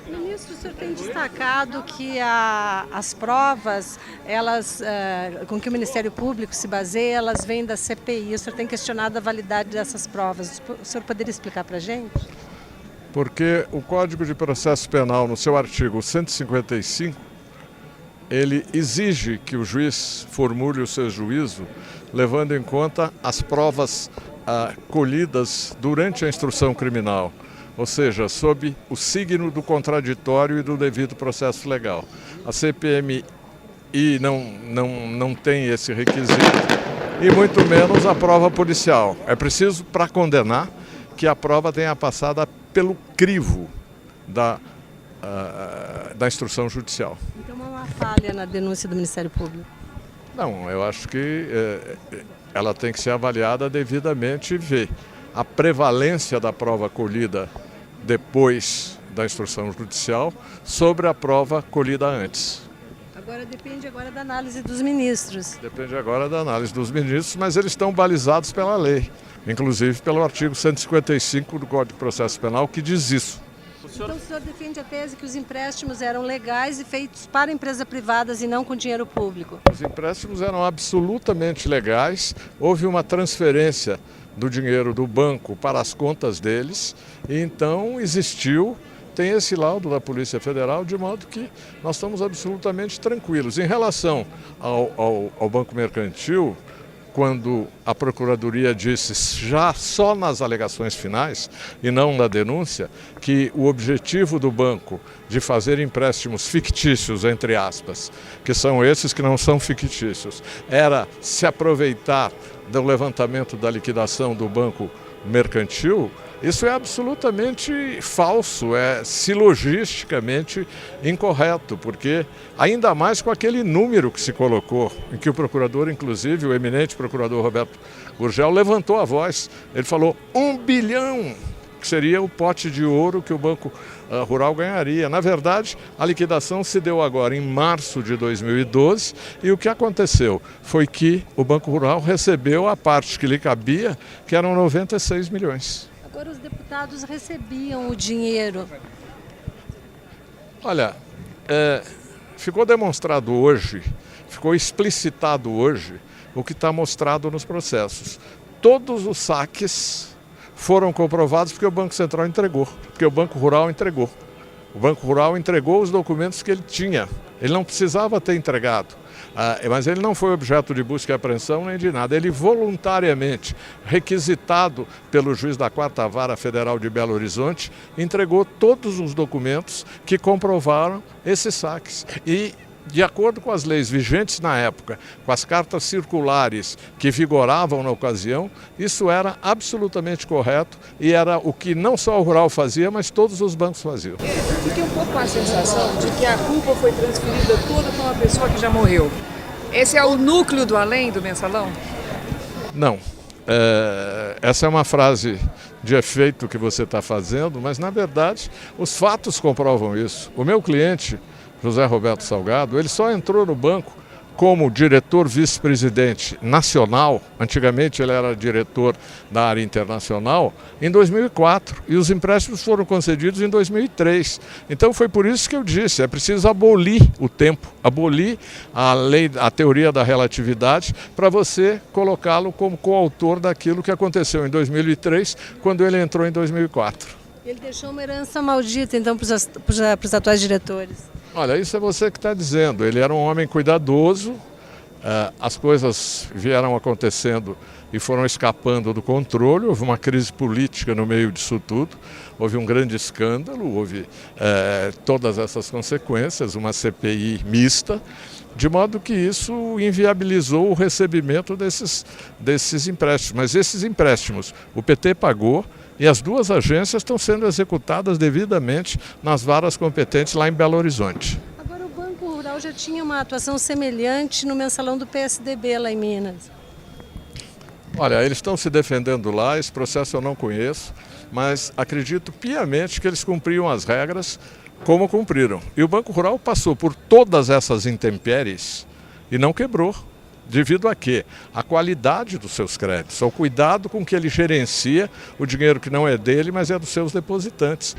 Ministro, o senhor tem destacado que as provas, com que o Ministério Público se baseia, elas vêm da CPI. O senhor tem questionado a validade dessas provas. O senhor poderia explicar para a gente? Porque o Código de Processo Penal, no seu artigo 155, ele exige que o juiz formule o seu juízo levando em conta as provas colhidas durante a instrução criminal, ou seja, sob o signo do contraditório e do devido processo legal. A CPMI não tem esse requisito e muito menos a prova policial. É preciso, para condenar, que a prova tenha passado pelo crivo da instrução judicial. Então não há falha na denúncia do Ministério Público? Não, eu acho que ela tem que ser avaliada devidamente e ver a prevalência da prova colhida depois da instrução judicial sobre a prova colhida antes. Agora depende da análise dos ministros. Depende agora da análise dos ministros, mas eles estão balizados pela lei, inclusive pelo artigo 155 do Código de Processo Penal, que diz isso. Então o senhor defende a tese que os empréstimos eram legais e feitos para empresas privadas e não com dinheiro público? Os empréstimos eram absolutamente legais, houve uma transferência do dinheiro do banco para as contas deles, e então tem esse laudo da Polícia Federal, de modo que nós estamos absolutamente tranquilos. Em relação ao Banco Mercantil, quando a Procuradoria disse, já só nas alegações finais e não na denúncia, que o objetivo do banco de fazer empréstimos fictícios, entre aspas, que são esses que não são fictícios, era se aproveitar do levantamento da liquidação do Banco Mercantil, isso é absolutamente falso, é silogisticamente incorreto, porque ainda mais com aquele número que se colocou, em que o procurador, inclusive o eminente procurador Roberto Gurgel, levantou a voz. Ele falou 1 bilhão, que seria o pote de ouro que o Banco Rural ganharia. Na verdade, a liquidação se deu agora em março de 2012 e o que aconteceu foi que o Banco Rural recebeu a parte que lhe cabia, que eram 96 milhões. Agora os deputados recebiam o dinheiro. Olha, ficou demonstrado hoje, ficou explicitado hoje o que está mostrado nos processos. Todos os saques foram comprovados porque o Banco Central entregou, porque o Banco Rural entregou. O Banco Rural entregou os documentos que ele tinha. Ele não precisava ter entregado, mas ele não foi objeto de busca e apreensão nem de nada. Ele voluntariamente, requisitado pelo juiz da 4ª Vara Federal de Belo Horizonte, entregou todos os documentos que comprovaram esses saques. E, de acordo com as leis vigentes na época, com as cartas circulares que vigoravam na ocasião, isso era absolutamente correto e era o que não só o Rural fazia, mas todos os bancos faziam. Eu fiquei um pouco com a sensação de que a culpa foi transferida toda para uma pessoa que já morreu. Esse é o núcleo do além do mensalão? Não. Essa é uma frase de efeito que você está fazendo, mas na verdade os fatos comprovam isso. O meu cliente, José Roberto Salgado, ele só entrou no banco como diretor vice-presidente nacional, antigamente ele era diretor da área internacional, em 2004, e os empréstimos foram concedidos em 2003. Então foi por isso que eu disse, é preciso abolir o tempo, abolir a teoria da relatividade, para você colocá-lo como coautor daquilo que aconteceu em 2003, quando ele entrou em 2004. Ele deixou uma herança maldita, então, para os atuais diretores? Olha, isso é você que está dizendo. Ele era um homem cuidadoso, as coisas vieram acontecendo e foram escapando do controle, houve uma crise política no meio disso tudo, houve um grande escândalo, houve todas essas consequências, uma CPI mista, de modo que isso inviabilizou o recebimento desses empréstimos. Mas esses empréstimos o PT pagou, e as duas agências estão sendo executadas devidamente nas varas competentes lá em Belo Horizonte. Agora, o Banco Rural já tinha uma atuação semelhante no mensalão do PSDB lá em Minas. Olha, eles estão se defendendo lá, esse processo eu não conheço, mas acredito piamente que eles cumpriam as regras como cumpriram. E o Banco Rural passou por todas essas intempéries e não quebrou. Devido a quê? A qualidade dos seus créditos, ao cuidado com que ele gerencia o dinheiro que não é dele, mas é dos seus depositantes.